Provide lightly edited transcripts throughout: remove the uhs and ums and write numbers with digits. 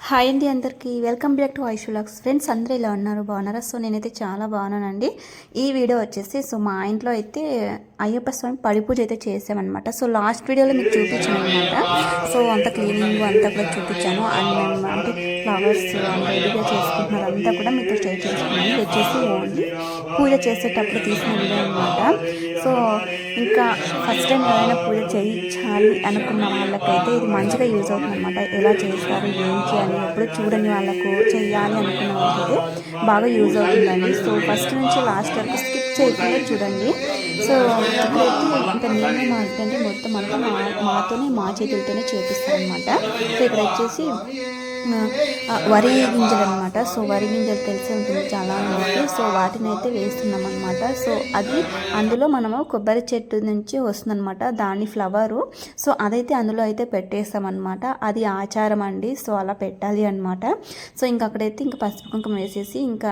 Hi అండి అందరికీ welcome back to Aishu vlogs. Friends అందరూ ఇలా ఉన్నారు, బాగున్నారా? సో నేనైతే చాలా బాగున్నానండి. ఈ వీడియో వచ్చేసి మా ఇంట్లో అయితే అయ్యప్ప స్వామి పడి పూజ అయితే చేసామన్నమాట. సో లాస్ట్ వీడియోలో మీకు చూపించాను అనమాట. సో అంత క్లీనింగ్ అంతా కూడా చూపించాను. అండ్ మేము అంటే ఫ్లవర్స్ రెడీగా చేసుకుంటున్నారు అంతా కూడా మీతో షేర్ చేసుకున్నాను. ఇది వచ్చేసి ఓన్లీ పూజ చేసేటప్పుడు తీసిన వీడియో అనమాట. సో ఇంకా ఫస్ట్ టైం ఎవరైనా పూజ చేయించాలి అనుకున్న వాళ్ళకైతే ఇది మంచిగా యూజ్ అవుతుంది అనమాట. ఎలా చేస్తారు ఏంటి అని ఎప్పుడు చూడని వాళ్ళకు చేయాలి అనుకున్న వాళ్ళకైతే బాగా యూజ్ అవుతుందండి. సో ఫస్ట్ నుంచి లాస్ట్ వరకు స్కిప్ చేయకుండా చూడండి. సో ఇక్కడైతే ఇంకా నేను మా హస్బెండ్ మొత్తం అంతా మాతోనే మా చేతులతోనే చేపిస్తారనమాట. సో ఇక్కడ వచ్చేసి వరి గింజలు అనమాట. సో వరి గింజలు తెలిసి ఉంటుంది చాలా మందికి. సో వాటిని అయితే వేస్తున్నాం అనమాట. సో అది అందులో మనము కొబ్బరి చెట్టు నుంచి వస్తుందన్నమాట, దాని ఫ్లవరు. సో అదైతే అందులో అయితే పెట్టేస్తామన్నమాట. అది ఆచారం అండి. సో అలా పెట్టాలి అనమాట. సో ఇంక అక్కడైతే ఇంకా పసుపు కుంకుమ వేసేసి ఇంకా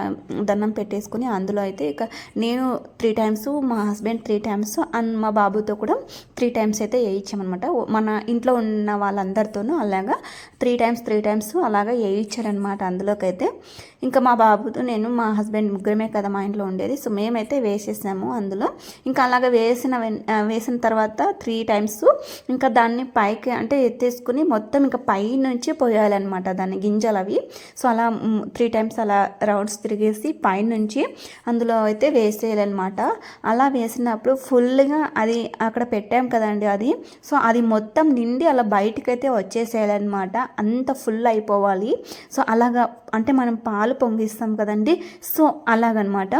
దండం పెట్టేసుకుని అందులో అయితే ఇక నేను 3 times, మా హస్బెండ్ 3 times, అండ్ మా బాబుతో కూడా 3 times అయితే వేయించామన్నమాట. మన ఇంట్లో ఉన్న వాళ్ళందరితోనూ అలాగా 3 times అలాగా వేయించారనమాట. అందులోకైతే ఇంకా మా బాబుతో నేను మా హస్బెండ్ ముగ్గురమే కదా మా ఇంట్లో ఉండేది. సో మేమైతే వేసేసాము అందులో. ఇంకా అలాగ వేసిన తర్వాత 3 times ఇంకా దాన్ని పైకి అంటే ఎత్తేసుకుని మొత్తం ఇంకా పై నుంచి పోయాలన్నమాట దాన్ని గింజలు అవి. సో అలా 3 times అలా రౌండ్స్ తిరిగేసి పైనుంచి అందులో అయితే వేసేయాలన్నమాట. అలా వేసినప్పుడు ఫుల్గా అది అక్కడ పెట్టాం కదండి అది. సో అది మొత్తం నిండి అలా బయటకైతే వచ్చేసేయాలన్నమాట. అంత ఫుల్ అయిపోవాలి. సో అలాగా అంటే మనం పాలు పొంగిస్తాం కదండి. సో అలాగనమాట.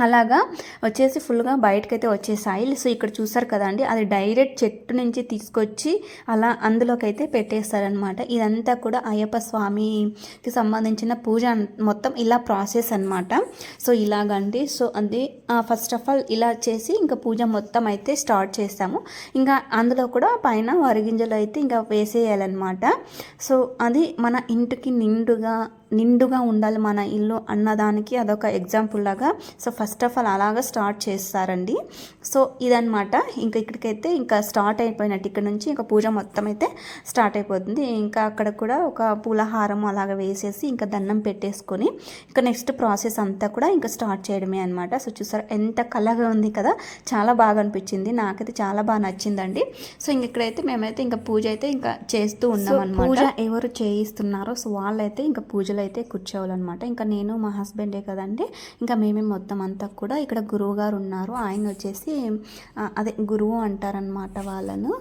అలాగా వచ్చేసి ఫుల్గా బయటకైతే వచ్చేసాయి. సో ఇక్కడ చూసారు కదండి, అది డైరెక్ట్ చెట్టు నుంచి తీసుకొచ్చి అలా అందులోకి అయితే పెట్టేస్తారనమాట. ఇదంతా కూడా అయ్యప్ప స్వామికి సంబంధించిన పూజ మొత్తం ఇలా ప్రాసెస్ అనమాట. సో ఇలాగండి. సో అది ఫస్ట్ ఆఫ్ ఆల్ ఇలా చేసి ఇంకా పూజ మొత్తం అయితే స్టార్ట్ చేస్తాము. ఇంకా అందులో కూడా పైన వరిగింజలు అయితే ఇంకా వేసేయాలన్నమాట. సో అది మన ఇంటికి నిండుగా ఉండాలి మన ఇల్లు అన్నదానికి అదొక ఎగ్జాంపుల్ లాగా. సో ఫస్ట్ ఆఫ్ ఆల్ అలాగా స్టార్ట్ చేస్తారండి. సో ఇదనమాట. ఇంకా ఇక్కడికైతే ఇంకా స్టార్ట్ అయిపోయినట్టు ఇక్కడ నుంచి ఇంకా పూజ మొత్తం అయితే స్టార్ట్ అయిపోతుంది. ఇంకా అక్కడ కూడా ఒక పూలహారం అలాగ వేసేసి ఇంకా దండం పెట్టేసుకొని ఇంకా నెక్స్ట్ ప్రాసెస్ అంతా కూడా ఇంకా స్టార్ట్ చేయడమే అనమాట. సో చూసారు ఎంత కలగా ఉంది కదా, చాలా బాగా అనిపించింది. నాకైతే చాలా బాగా నచ్చిందండి. సో ఇంక ఇక్కడైతే మేమైతే ఇంకా పూజ అయితే ఇంకా చేస్తూ ఉన్నాం అనమాట. పూజ ఎవరు చేయిస్తున్నారో సో వాళ్ళైతే ఇంకా పూజలు అయితే కూర్చోవాలన్నమాట. ఇంకా నేను మా హస్బెండే కదండి, ఇంకా మేమే మొత్తం అంతా కూడా. ఇక్కడ గురువు గారు ఉన్నారు, ఆయన వచ్చేసి అదే గురువు అంటారనమాట వాళ్ళను.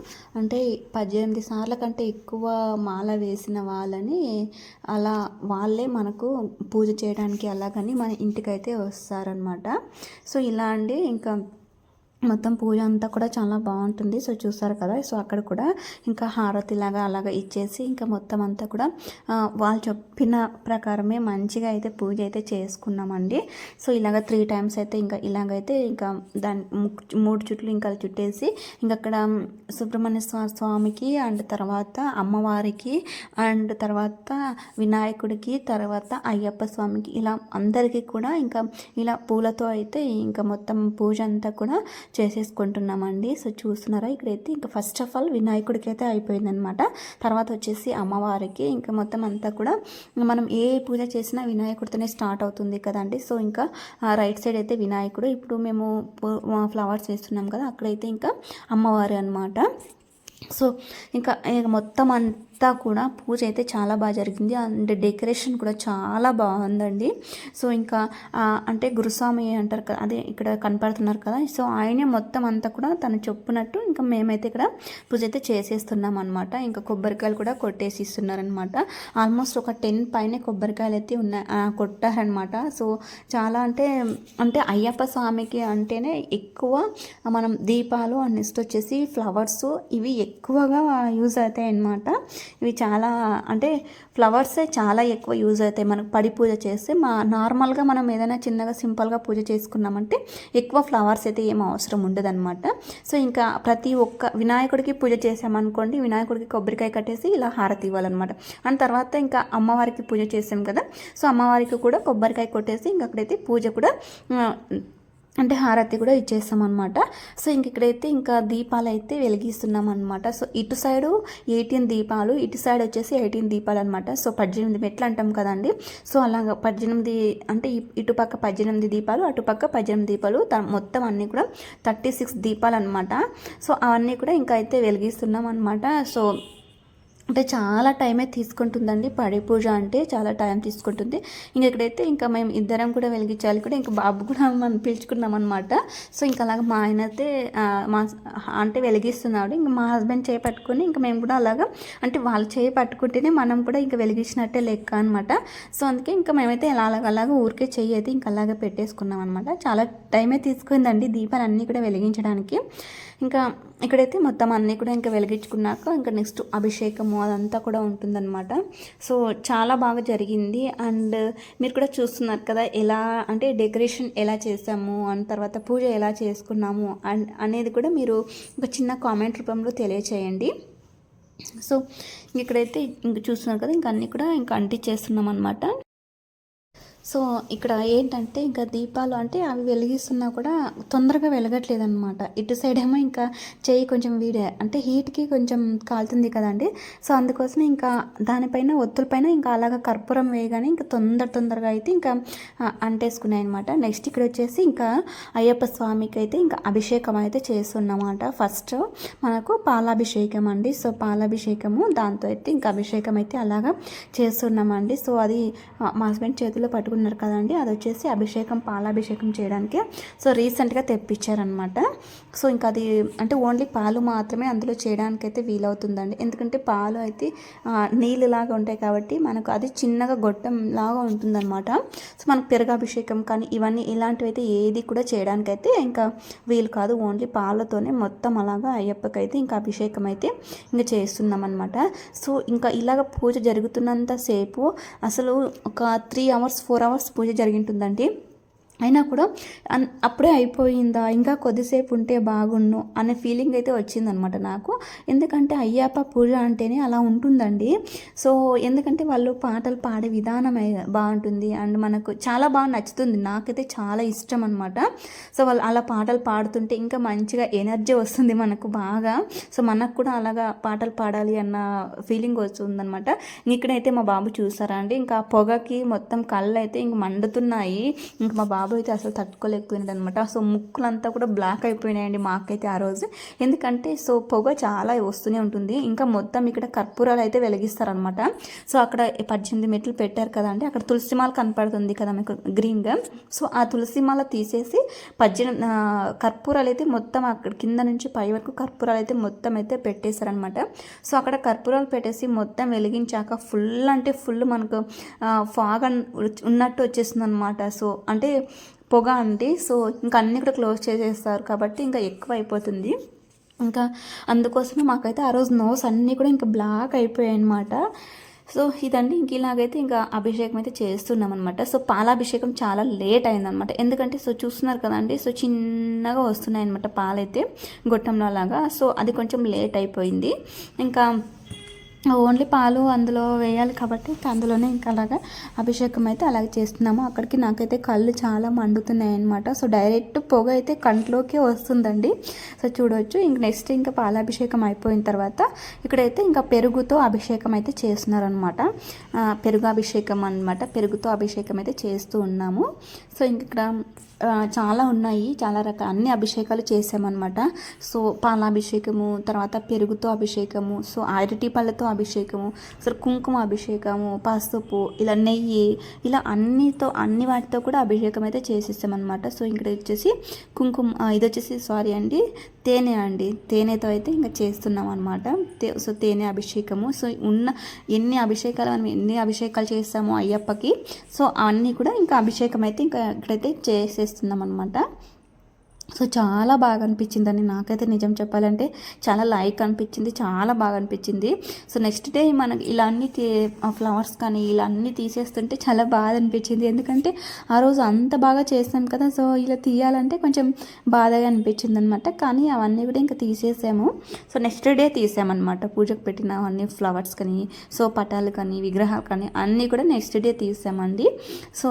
అంటే 18 సార్ల కంటే ఎక్కువ మాల వేసిన వాళ్ళని అలా వాళ్ళే మనకు పూజ చేయడానికి అలాగని మన ఇంటికైతే వస్తారనమాట. సో ఇలా అండి ఇంకా మొత్తం పూజ అంతా కూడా చాలా బాగుంటుంది. సో చూసారు కదా. సో అక్కడ కూడా ఇంకా హారతిలాగా అలాగ ఇచ్చేసి ఇంకా మొత్తం అంతా కూడా వాళ్ళు చెప్పిన ప్రకారమే మంచిగా అయితే పూజ అయితే చేసుకున్నామండి. సో ఇలాగ 3 times అయితే ఇంకా ఇలాగైతే ఇంకా దాని 3 చుట్లు ఇంకా చుట్టేసి ఇంకా అక్కడ సుబ్రహ్మణ్య స్వామికి అండ్ తర్వాత అమ్మవారికి అండ్ తర్వాత వినాయకుడికి తర్వాత అయ్యప్ప స్వామికి ఇలా అందరికీ కూడా ఇంకా ఇలా పూలతో అయితే ఇంకా మొత్తం పూజ అంతా కూడా చేసేసుకుంటున్నామండి. సో చూస్తున్నారా ఇక్కడైతే ఇంకా ఫస్ట్ ఆఫ్ ఆల్ వినాయకుడికి అయితే అయిపోయిందనమాట. తర్వాత వచ్చేసి అమ్మవారికి ఇంకా మొత్తం అంతా కూడా మనం ఏ పూజ చేసినా వినాయకుడితోనే స్టార్ట్ అవుతుంది కదండి. సో ఇంకా రైట్ సైడ్ అయితే వినాయకుడు, ఇప్పుడు మేము ఫ్లవర్స్ వేస్తున్నాం కదా అక్కడైతే ఇంకా అమ్మవారి అనమాట. సో ఇంకా మొత్తం అంతా కూడా పూజ అయితే చాలా బాగా జరిగింది. అండ్ డెకరేషన్ కూడా చాలా బాగుందండి. సో ఇంకా అంటే గురుస్వామి అంటారు కదా, అదే ఇక్కడ కనపడుతున్నారు కదా. సో ఆయనే మొత్తం అంతా కూడా తను చెప్పునట్టు ఇంకా మేమైతే ఇక్కడ పూజ అయితే చేసేస్తున్నాం అనమాట. ఇంకా కొబ్బరికాయలు కూడా కొట్టేసి ఇస్తున్నారనమాట. ఆల్మోస్ట్ ఒక 10 పైన కొబ్బరికాయలు అయితే కొట్టారనమాట. సో చాలా అంటే అయ్యప్ప స్వామికి అంటేనే ఎక్కువ మనం దీపాలు అండ్ నెక్స్ట్ వచ్చేసి ఫ్లవర్స్ ఇవి ఎక్కువగా యూజ్ అవుతాయి అన్నమాట. ఇవి చాలా అంటే ఫ్లవర్సే చాలా ఎక్కువ యూజ్ అవుతాయి మనకు పడి పూజ చేస్తే. నార్మల్గా మనం ఏదైనా చిన్నగా సింపుల్గా పూజ చేసుకున్నామంటే ఎక్కువ ఫ్లవర్స్ అయితే ఏం అవసరం ఉండదన్నమాట. సో ఇంకా ప్రతి ఒక్క వినాయకుడికి పూజ చేసామనుకోండి, వినాయకుడికి కొబ్బరికాయ కట్టేసి ఇలా హారతి ఇవ్వాలన్నమాట. అండ్ తర్వాత ఇంకా అమ్మవారికి పూజ చేసాం కదా, సో అమ్మవారికి కూడా కొబ్బరికాయ కొట్టేసి ఇంకా అక్కడైతే పూజ కూడా అంటే హారతి కూడా ఇచ్చేస్తాం అనమాట. సో ఇంక ఇక్కడైతే ఇంకా దీపాలు అయితే వెలిగిస్తున్నాం అనమాట. సో ఇటు సైడు 18 దీపాలు, ఇటు సైడ్ వచ్చేసి 18 దీపాలు అనమాట. సో 18 మెట్లు అంటాం కదండి. సో అలాగా 18 అంటే ఇటుపక్క 18 దీపాలు, అటుపక్క 18 దీపాలు, మొత్తం అన్నీ కూడా 36 దీపాలు అనమాట. సో అవన్నీ కూడా ఇంకా అయితే వెలిగిస్తున్నాం అనమాట. సో అంటే చాలా టైమే తీసుకుంటుందండి పడి పూజ అంటే చాలా టైం తీసుకుంటుంది. ఇంక ఇక్కడైతే ఇంకా మేము ఇద్దరం కూడా వెలిగించాలి కూడా, ఇంకా బాబు కూడా మనం పిలుచుకున్నాం అనమాట. సో ఇంకా అలాగ మా ఆయన అయితే మా అంటే వెలిగిస్తున్నాడు. ఇంకా మా హస్బెండ్ చేయి పట్టుకొని ఇంకా మేము కూడా అలాగా అంటే వాళ్ళు చేయి పట్టుకుంటేనే మనం కూడా ఇంకా వెలిగించినట్టే లెక్క అనమాట. సో అందుకే ఇంకా మేమైతే అలాగ ఊరికే చెయ్యి అయితే ఇంకా అలాగే పెట్టేసుకున్నాం అనమాట. చాలా టైమే తీసుకుందండి దీపాలు అన్నీ కూడా వెలిగించడానికి. ఇంకా ఇక్కడైతే మొత్తం అన్నీ కూడా ఇంకా వెలిగించుకున్నాక ఇంకా నెక్స్ట్ అభిషేకము అదంతా కూడా ఉంటుందన్నమాట. సో చాలా బాగా జరిగింది. అండ్ మీరు కూడా చూస్తున్నారు కదా ఎలా అంటే డెకరేషన్ ఎలా చేసాము అండ్ తర్వాత పూజ ఎలా చేసుకున్నాము అనేది కూడా మీరు ఒక చిన్న కామెంట్ రూపంలో తెలియచేయండి. సో ఇక్కడైతే ఇంక చూస్తున్నారు కదా ఇంకా అన్నీ కూడా ఇంకా అంటించేస్తున్నాం అనమాట. సో ఇక్కడ ఏంటంటే ఇంకా దీపాలు అంటే అవి వెలిగిస్తున్నా కూడా తొందరగా వెలగట్లేదు అనమాట. ఇటు సైడ్ ఏమో ఇంకా చెయ్యి కొంచెం వీడే అంటే హీట్కి కొంచెం కాలుతుంది కదండి. సో అందుకోసం ఇంకా దానిపైన ఒత్తులపైన ఇంకా అలాగ కర్పూరం వేయగానే ఇంకా తొందరగా అయితే ఇంకా అంటేసుకున్నాయి అనమాట. నెక్స్ట్ ఇక్కడ వచ్చేసి ఇంకా అయ్యప్ప స్వామికి అయితే ఇంకా అభిషేకం అయితే చేస్తున్నామాట. ఫస్ట్ మనకు పాలాభిషేకం అండి. సో పాలాభిషేకము దాంతో అయితే ఇంకా అభిషేకం అయితే అలాగా చేస్తున్నామండి. సో అది మా హస్బెండ్ చేతిలో పట్టుకున్నారు కదండి, అది వచ్చేసి అభిషేకం పాలాభిషేకం చేయడానికి సో రీసెంట్గా తెప్పించారనమాట. సో ఇంకా అది అంటే ఓన్లీ పాలు మాత్రమే అందులో చేయడానికి అయితే వీలవుతుందండి. ఎందుకంటే పాలు అయితే నీళ్ళలాగా ఉంటాయి కాబట్టి మనకు అది చిన్నగా గొట్టం లాగా ఉంటుందన్నమాట. సో మనకు పెరుగాభిషేకం కానీ ఇవన్నీ ఇలాంటివి అయితే ఏది కూడా చేయడానికైతే ఇంకా వీలు కాదు. ఓన్లీ పాలతోనే మొత్తం అలాగా అయ్యప్పకైతే ఇంకా అభిషేకం అయితే ఇంకా చేస్తున్నాం అనమాట. సో ఇంకా ఇలాగ పూజ జరుగుతున్నంతసేపు అసలు ఒక 3 hours 4 hours పూజ జరిగింటుందండి. అయినా కూడా అప్పుడే అయిపోయిందా ఇంకా కొద్దిసేపు ఉంటే బాగుండు అనే ఫీలింగ్ అయితే వచ్చిందనమాట నాకు. ఎందుకంటే అయ్యప్ప పూజ అంటేనే అలా ఉంటుందండి. సో ఎందుకంటే వాళ్ళు పాటలు పాడే విధానం బాగుంటుంది అండ్ మనకు చాలా బాగా నచ్చుతుంది. నాకైతే చాలా ఇష్టం అనమాట. సో వాళ్ళు అలా పాటలు పాడుతుంటే ఇంకా మంచిగా ఎనర్జీ వస్తుంది మనకు బాగా. సో మనకు కూడా అలాగా పాటలు పాడాలి అన్న ఫీలింగ్ వస్తుందన్నమాట. ఇక్కడైతే మా బాబు చూసారా అండి, ఇంకా పొగకి మొత్తం కళ్ళు అయితే ఇంక మండుతున్నాయి. ఇంకా మా బాబు అయితే అసలు తట్టుకోలేకపోయినాడు అనమాట. సో ముక్కులంతా కూడా బ్లాక్ అయిపోయినాయండి మాకైతే ఆ రోజు. ఎందుకంటే సో పొగ చాలా వస్తూనే ఉంటుంది. ఇంకా మొత్తం ఇక్కడ కర్పూరాలు అయితే వెలిగిస్తారనమాట. సో అక్కడ 18 మెట్లు పెట్టారు కదండి, అక్కడ తులసిమాల కనపడుతుంది కదా మీకు గ్రీన్గా. సో ఆ తులసిమాల తీసేసి 18 కర్పూరాలు అయితే మొత్తం అక్కడ కింద నుంచి పై వరకు కర్పూరాలు అయితే మొత్తం అయితే పెట్టేశారనమాట. సో అక్కడ కర్పూరాలు పెట్టేసి మొత్తం వెలిగించాక ఫుల్ అంటే ఫుల్ మనకు ఫాగ్ ఉన్నట్టు వచ్చేస్తుంది అనమాట. సో అంటే పొగ అండి. సో ఇంకా అన్నీ కూడా క్లోజ్ చేసేస్తారు కాబట్టి ఇంకా ఎక్కువ అయిపోతుంది. ఇంకా అందుకోసమే మాకైతే ఆ రోజు నోస్ అన్నీ కూడా ఇంకా బ్లాక్ అయిపోయాయి అనమాట. సో ఇదండి ఇంక ఇలాగైతే ఇంకా అభిషేకం అయితే చేస్తున్నాం అనమాట. సో పాలాభిషేకం చాలా లేట్ అయిందనమాట. ఎందుకంటే సో చూస్తున్నారు కదండి, సో చిన్నగా వస్తున్నాయి అనమాట పాలైతే గొట్టంలో లాగా. సో అది కొంచెం లేట్ అయిపోయింది. ఇంకా ఓన్లీ పాలు అందులో వేయాలి కాబట్టి అందులోనే ఇంకా అలాగా అభిషేకం అయితే అలాగే చేస్తున్నాము. అక్కడికి నాకైతే కళ్ళు చాలా మండుతున్నాయి అనమాట. సో డైరెక్ట్ పొగ అయితే కంట్లోకి వస్తుందండి. సో చూడవచ్చు. ఇంక నెక్స్ట్ ఇంకా పాలాభిషేకం అయిపోయిన తర్వాత ఇక్కడైతే ఇంకా పెరుగుతో అభిషేకం అయితే చేస్తున్నారనమాట. పెరుగు అభిషేకం అనమాట. పెరుగుతో అభిషేకం అయితే చేస్తూ ఉన్నాము. సో ఇంక ఇక్కడ చాలా ఉన్నాయి, చాలా రకాల అన్ని అభిషేకాలు చేసామన్నమాట. సో పాలాభిషేకము, తర్వాత పెరుగుతో అభిషేకము, సో అరటి పళ్ళతో అభిషేకము, సో కుంకుమ అభిషేకము, పసుపు, ఇలా నెయ్యి, ఇలా అన్ని వాటితో కూడా అభిషేకం అయితే చేసేసామన్నమాట. సో ఇక్కడ వచ్చేసి కుంకుమ, ఇది వచ్చేసి సారీ అండి తేనె అండి, తేనెతో అయితే ఇంకా చేస్తున్నాం అనమాట. సో తేనె అభిషేకము. సో ఎన్ని అభిషేకాలు చేస్తామో అయ్యప్పకి, సో అన్నీ కూడా ఇంకా అభిషేకం అయితే ఇంకా ఇక్కడైతే చేసేస్తున్నాం అనమాట. సో చాలా బాగా అనిపించిందండి నాకైతే, నిజం చెప్పాలంటే చాలా లైక్ అనిపించింది, చాలా బాగా అనిపించింది. సో నెక్స్ట్ డే మనకి ఇలా అన్ని ఫ్లవర్స్ కానీ ఇలా అన్నీ తీసేస్తుంటే చాలా బాధ అనిపించింది. ఎందుకంటే ఆ రోజు అంత బాగా చేస్తాం కదా, సో ఇలా తీయాలంటే కొంచెం బాధగా అనిపించింది అనమాట. కానీ అవన్నీ కూడా ఇంకా తీసేసాము. సో నెక్స్ట్ డే తీసామన్నమాట. పూజకు పెట్టిన అవన్నీ ఫ్లవర్స్ కానీ, సో పటాలు కానీ, విగ్రహాలు కానీ అన్నీ కూడా నెక్స్ట్ డే తీసామండి. సో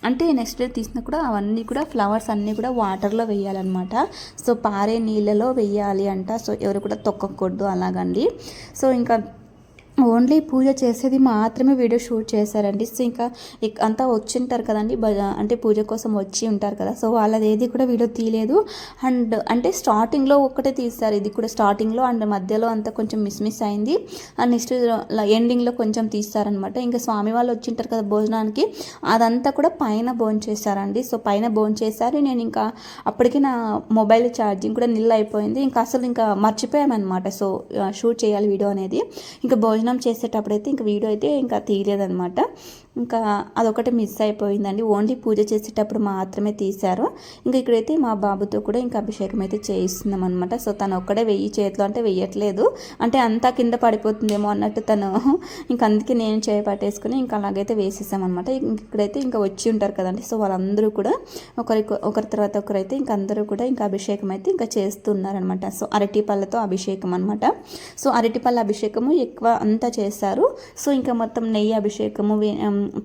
అంటే నెక్స్ట్ డే తీసినా కూడా అవన్నీ కూడా ఫ్లవర్స్ అన్నీ కూడా వాటర్లో వేయాలన్నమాట. సో పారే నీళ్ళలో వేయాలి అంట. సో ఎవరు కూడా తొక్కకూడదు అలాగండి. సో ఇంకా ఓన్లీ పూజ చేసేది మాత్రమే వీడియో షూట్ చేశారండి. సో ఇంకా అంతా వచ్చింటారు కదండి, అంటే పూజ కోసం వచ్చి ఉంటారు కదా, సో వాళ్ళది ఏది కూడా వీడియో తీయలేదు. అండ్ అంటే స్టార్టింగ్లో ఒక్కటే తీస్తారు, ఇది కూడా స్టార్టింగ్లో అండ్ మధ్యలో అంతా కొంచెం మిస్ అయింది. అండ్ నెక్స్ట్ ఎండింగ్లో కొంచెం తీస్తారనమాట. ఇంకా స్వామి వాళ్ళు వచ్చింటారు కదా భోజనానికి, అదంతా కూడా పైన భోజనం చేశారండి. సో పైన భోజనం చేశారు. నేను ఇంకా అప్పటికి నా మొబైల్ ఛార్జింగ్ కూడా నిల్ అయిపోయింది. ఇంకా అసలు ఇంకా మర్చిపోయామన్నమాట. సో షూట్ చేయాలి వీడియో అనేది. ఇంకా భోజనం చేసేటప్పుడైతే ఇంకా వీడియో అయితే ఇంకా తీయలేదన్నమాట. ఇంకా అదొకటి మిస్ అయిపోయిందండి. ఓన్లీ పూజ చేసేటప్పుడు మాత్రమే తీశారు. ఇంకా ఇక్కడైతే మా బాబుతో కూడా ఇంకా అభిషేకం అయితే చేయిస్తున్నాం అనమాట. సో తను ఒక్కడే వెయ్యి చేతిలో అంటే వెయ్యట్లేదు, అంటే అంతా కింద పడిపోతుందేమో అన్నట్టు తను ఇంకా అందుకే నేను చేయి పట్టేసుకుని ఇంకా అలాగైతే వేసేసామన్నమాట. ఇక్కడైతే ఇంకా వచ్చి ఉంటారు కదండి, సో వాళ్ళందరూ కూడా ఒకరి తర్వాత ఒకరైతే ఇంకా అందరూ కూడా ఇంకా అభిషేకం అయితే ఇంకా చేస్తున్నారనమాట. సో అరటి పళ్ళతో అభిషేకం అనమాట. సో అరటి పళ్ళ అభిషేకము ఎక్కువ అంతా చేస్తారు. సో ఇంకా మొత్తం నెయ్యి అభిషేకము,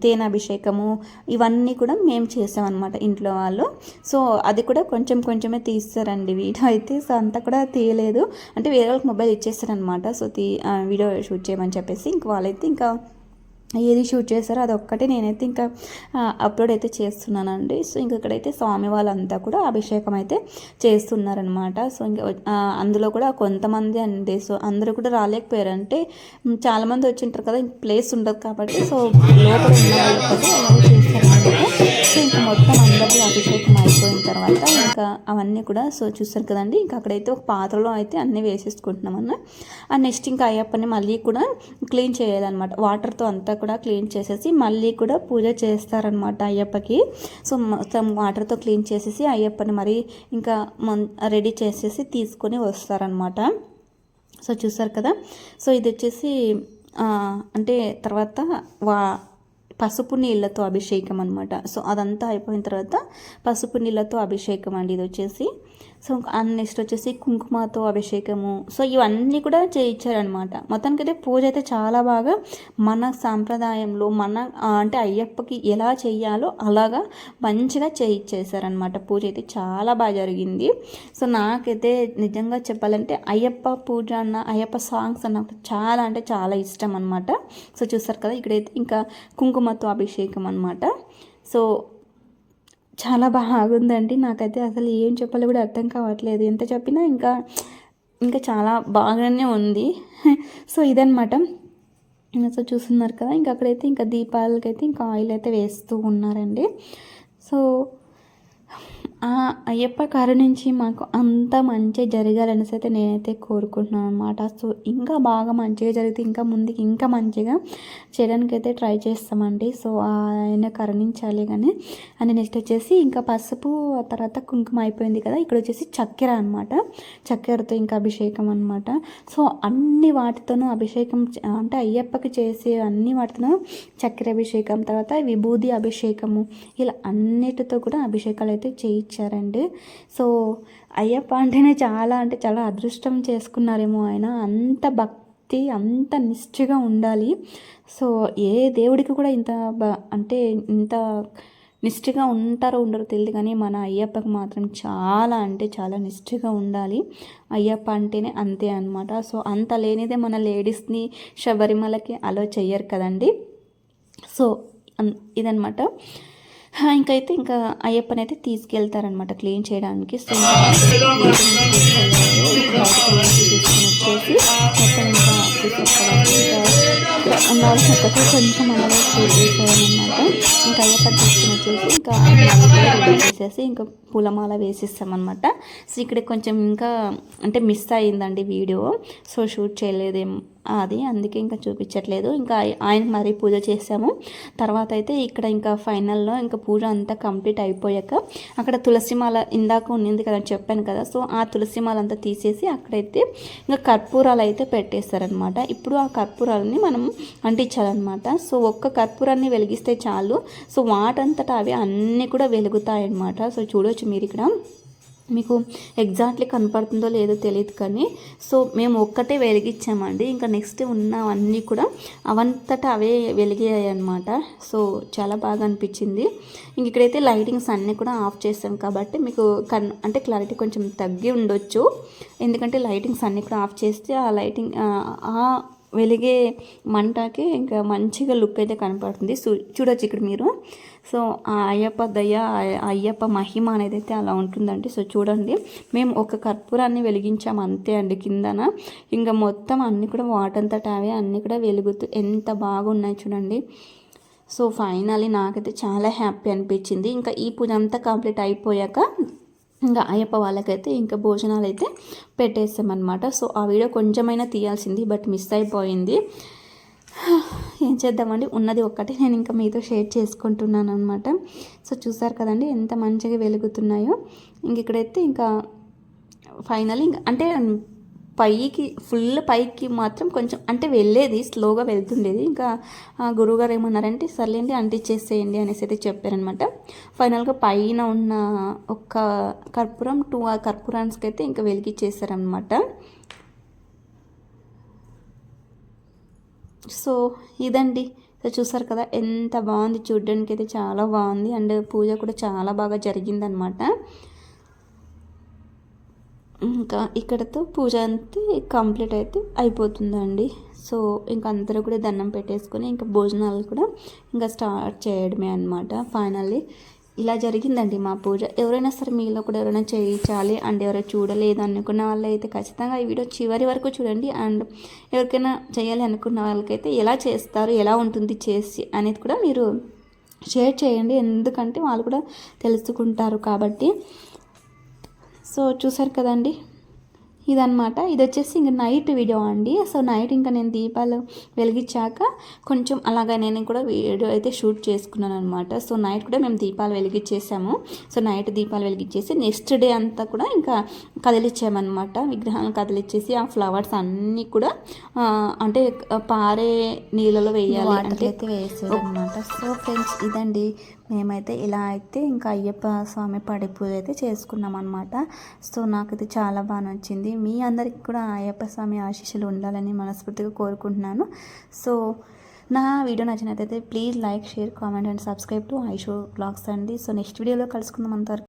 తేనె అభిషేకము ఇవన్నీ కూడా మేము చేసామన్నమాట ఇంట్లో వాళ్ళు. సో అది కూడా కొంచెం కొంచెమే తీస్తారండి వీడియో అయితే. సో అంతా కూడా తీయలేదు, అంటే వేరే వాళ్ళకి మొబైల్ ఇచ్చేస్తారనమాట. సో వీడియో షూట్ చేయమని చెప్పేసి ఇంక వాళ్ళైతే ఇంకా ఏది షూట్ చేస్తారో అదొక్కటే నేనైతే ఇంకా అప్లోడ్ అయితే చేస్తున్నానండి. సో ఇంక ఇక్కడైతే స్వామి వాళ్ళంతా కూడా అభిషేకం అయితే చేస్తున్నారనమాట. సో ఇంకా అందులో కూడా కొంతమంది అండి, సో అందరూ కూడా రాలేకపోయారు, అంటే చాలామంది వచ్చింటారు కదా, ప్లేస్ ఉండదు కాబట్టి. సో లోపల ఉన్న వాళ్ళు చేస్తారనమాట. సో ఇంకా మొత్తం అందరికీ అభిషేకం అయిపోయిన తర్వాత ఇంకా అవన్నీ కూడా సో చూస్తారు కదండి, ఇంకా అక్కడైతే ఒక పాత్రలో అయితే అన్నీ వేసేసుకుంటున్నామన్న. అండ్ నెక్స్ట్ ఇంకా అయ్యప్పని మళ్ళీ కూడా క్లీన్ చేయాలన్నమాట. వాటర్తో అంతా కూడా క్లీన్ చేసేసి మళ్ళీ కూడా పూజ చేస్తారనమాట అయ్యప్పకి. సో మొత్తం వాటర్తో క్లీన్ చేసేసి అయ్యప్పని మరి ఇంకా రెడీ చేసేసి తీసుకొని వస్తారనమాట. సో చూసారు కదా. సో ఇది వచ్చేసి అంటే తర్వాత పసుపు నీళ్ళతో అభిషేకం అనమాట. సో అదంతా అయిపోయిన తర్వాత పసుపు నీళ్ళతో అభిషేకం అండి ఇది వచ్చేసి. సో నెక్స్ట్ వచ్చేసి కుంకుమతో అభిషేకము. సో ఇవన్నీ కూడా చేయించారనమాట. మొత్తానికైతే పూజ అయితే చాలా బాగా మన సాంప్రదాయంలో మన అంటే అయ్యప్పకి ఎలా చేయాలో అలాగా మంచిగా చేయించేశారనమాట. పూజ అయితే చాలా బాగా జరిగింది. సో నాకైతే నిజంగా చెప్పాలంటే అయ్యప్ప పూజ అన్న అయ్యప్ప సాంగ్స్ అన్న చాలా అంటే చాలా ఇష్టం అనమాట. సో చూస్తారు కదా, ఇక్కడైతే ఇంకా కుంకుమతో అభిషేకం అనమాట. సో చాలా బాగుందండి. నాకైతే అసలు ఏం చెప్పాలో కూడా అర్థం కావట్లేదు, ఎంత చెప్పినా ఇంకా ఇంకా చాలా బాగానే ఉంది. సో ఇదనమాట. సో చూస్తున్నారు కదా, ఇంకా అక్కడైతే ఇంకా దీపాలకైతే ఇంకా ఆయిల్ అయితే వేస్తూ ఉన్నారండి. సో అయ్యప్ప కరుణించి మాకు అంత మంచి జరగాలనేసి అయితే నేనైతే కోరుకుంటున్నాను అనమాట. సో ఇంకా బాగా మంచిగా జరిగితే ఇంకా ముందుకి ఇంకా మంచిగా చేయడానికి అయితే ట్రై చేస్తామండి. సో ఆయన కరుణించాలి కానీ. అని నెక్స్ట్ వచ్చేసి ఇంకా పసుపు తర్వాత కుంకుమ అయిపోయింది కదా, ఇక్కడ వచ్చేసి చక్కెర అనమాట. చక్కెరతో ఇంకా అభిషేకం అనమాట. సో అన్ని వాటితోనూ అభిషేకం అంటే అయ్యప్పకి చేసే అన్ని వాటితోనూ చక్కెర అభిషేకం, తర్వాత విభూది అభిషేకము, ఇలా అన్నిటితో కూడా అభిషేకాలు అయితే చేయించారండి. సో అయ్యప్ప అంటేనే చాలా అంటే చాలా అదృష్టం చేసుకున్నారేమో ఆయన, అంత భక్తి అంత నిష్ఠగా ఉండాలి. సో ఏ దేవుడికి కూడా ఇంత అంటే ఇంత నిష్ఠగా ఉంటారో ఉండరో తెలియదు, కానీ మన అయ్యప్పకి మాత్రం చాలా అంటే చాలా నిష్ఠగా ఉండాలి. అయ్యప్ప అంటేనే అంతే అనమాట. సో అంత లేనిదే మన లేడీస్ని శబరిమలకి అలో చెయ్యరు కదండి. సో ఇదనమాట. ఇంకైతే ఇంకా అయ్యప్పనైతే తీసుకెళ్తారనమాట క్లీన్ చేయడానికి. సో వచ్చేసి మొత్తం ఇంకా ఉండాల్సిన కొంచెం అలాగే క్లీన్ చేసేయాలన్నమాట. ఇంకా అయ్యప్పని తీసుకుని వచ్చేసి ఇంకా రెడీ చేసేసి ఇంకా పూలమాల వేసిస్తామన్నమాట. సో ఇక్కడ కొంచెం ఇంకా అంటే మిస్ అయ్యిందండి వీడియో, సో షూట్ చేయలేదేమో అది, అందుకే ఇంకా చూపించట్లేదు. ఇంకా ఆయన మరీ పూజ చేసాము. తర్వాత అయితే ఇక్కడ ఇంకా ఫైనల్లో ఇంకా పూజ అంతా కంప్లీట్ అయిపోయాక అక్కడ తులసిమాల ఇందాక ఉన్నింది కదా చెప్పాను కదా, సో ఆ తులసిమాల అంతా తీసేసి అక్కడైతే ఇంకా కర్పూరాలు అయితే పెట్టేస్తారనమాట. ఇప్పుడు ఆ కర్పూరాలని మనం అంటించాలన్నమాట. సో ఒక్క కర్పూరాన్ని వెలిగిస్తే చాలు, సో వాటంతటా అవి అన్నీ కూడా వెలుగుతాయన్నమాట. సో చూడవచ్చు మీరు ఇక్కడ మీకు ఎగ్జాక్ట్లీ కనపడుతుందో లేదో తెలియదు కానీ సో మేము ఒక్కటే వెలిగించామండి. ఇంకా నెక్స్ట్ ఉన్నవన్నీ కూడా అవంతటా అవే వెలిగాయి అనమాట. సో చాలా బాగా అనిపించింది. ఇంక ఇక్కడైతే లైటింగ్స్ అన్నీ కూడా ఆఫ్ చేసాం కాబట్టి మీకు అంటే క్లారిటీ కొంచెం తగ్గి ఉండొచ్చు. ఎందుకంటే లైటింగ్స్ అన్నీ కూడా ఆఫ్ చేస్తే ఆ లైటింగ్ వెలిగే మంటకి ఇంకా మంచిగా లుక్ అయితే కనపడుతుంది. చూడొచ్చు ఇక్కడ మీరు. సో ఆ అయ్యప్ప దయ, అయ్యప్ప మహిమ అనేది అయితే అలా ఉంటుందండి. సో చూడండి, మేము ఒక కర్పూరాన్ని వెలిగించాము అంతే అండి కిందన. ఇంకా మొత్తం అన్నీ కూడా వాటంతటా అవే అన్నీ కూడా వెలుగుతూ ఎంత బాగున్నాయి చూడండి. సో ఫైనల్లీ నాకైతే చాలా హ్యాపీ అనిపించింది. ఇంకా ఈ పూజ అంతా కంప్లీట్ అయిపోయాక ఇంకా అయ్యప్ప వాళ్ళకైతే ఇంకా భోజనాలు అయితే పెట్టేస్తామన్నమాట. సో ఆ వీడియో కొంచెమైనా తీయాల్సింది, బట్ మిస్ అయిపోయింది. ఏం చేద్దామండి, ఉన్నది ఒక్కటే నేను ఇంకా మీతో షేర్ చేసుకుంటున్నాను అనమాట. సో చూసారు కదండి ఎంత మంచిగా వెలుగుతున్నాయో. ఇంక ఇక్కడైతే ఇంకా ఫైనల్లీ అంటే ఫుల్ పైకి మాత్రం కొంచెం అంటే వెళ్ళేది స్లోగా వెళ్తుండేది. ఇంకా గురువుగారు ఏమన్నారంటే సర్లేండి అంటించేసేయండి అనేసి అయితే చెప్పారనమాట. ఫైనల్గా పైన ఉన్న ఒక కర్పూరం 2 కర్పూరాన్స్కి అయితే ఇంకా వెలిగించేసారనమాట. సో ఇదండి. సో చూసారు కదా ఎంత బాగుంది, చూడడానికి అయితే చాలా బాగుంది. అండ్ పూజ కూడా చాలా బాగా జరిగిందనమాట. ఇంకా ఇక్కడతో పూజ అంతా కంప్లీట్ అయితే అయిపోతుందండి. సో ఇంకా అందరూ కూడా దండం పెట్టేసుకొని ఇంకా భోజనాలు కూడా ఇంకా స్టార్ట్ చేయడమే అనమాట. ఫైనల్లీ ఇలా జరిగిందండి మా పూజ. ఎవరైనా సరే మీలో కూడా ఎవరైనా చేయించాలి అండ్ ఎవరైనా చూడలేదు అనుకున్న వాళ్ళు అయితే ఖచ్చితంగా ఈ వీడియో చివరి వరకు చూడండి. అండ్ ఎవరికైనా చేయాలి అనుకున్న వాళ్ళకైతే ఎలా చేస్తారు, ఎలా ఉంటుంది చేసి అనేది కూడా మీరు షేర్ చేయండి. ఎందుకంటే వాళ్ళు కూడా తెలుసుకుంటారు కాబట్టి. సో చూసారు కదండి, ఇదనమాట. ఇది వచ్చేసి ఇంక నైట్ వీడియో అండి. సో నైట్ ఇంకా నేను దీపాలు వెలిగించాక కొంచెం అలాగా నేను కూడా వీడియో అయితే షూట్ చేసుకున్నాను అనమాట. సో నైట్ కూడా మేము దీపాలు వెలిగించేసాము. సో నైట్ దీపాలు వెలిగించేసి నెక్స్ట్ డే అంతా కూడా ఇంకా కదిలిచ్చామన్నమాట. విగ్రహాలను కదిలిచ్చేసి ఆ ఫ్లవర్స్ అన్నీ కూడా అంటే పారే నీళ్ళలో వేయాలి అంటే వేసేదన్నమాట. సో ఫ్రెండ్స్ ఇదండి, మేమైతే ఇలా అయితే ఇంకా అయ్యప్ప స్వామి పడి పూజ అయితే చేసుకున్నాం అనమాట. సో నాకైతే చాలా బాగా నచ్చింది. మీ అందరికి కూడా అయ్యప్ప స్వామి ఆశీస్సులు ఉండాలని మనస్ఫూర్తిగా కోరుకుంటున్నాను. సో నా వీడియో నచ్చినట్లయితే please like, share, comment and subscribe to ఐషో బ్లాగ్స్ అండి. సో నెక్స్ట్ వీడియోలో కలుసుకుందాం. అంతవరకు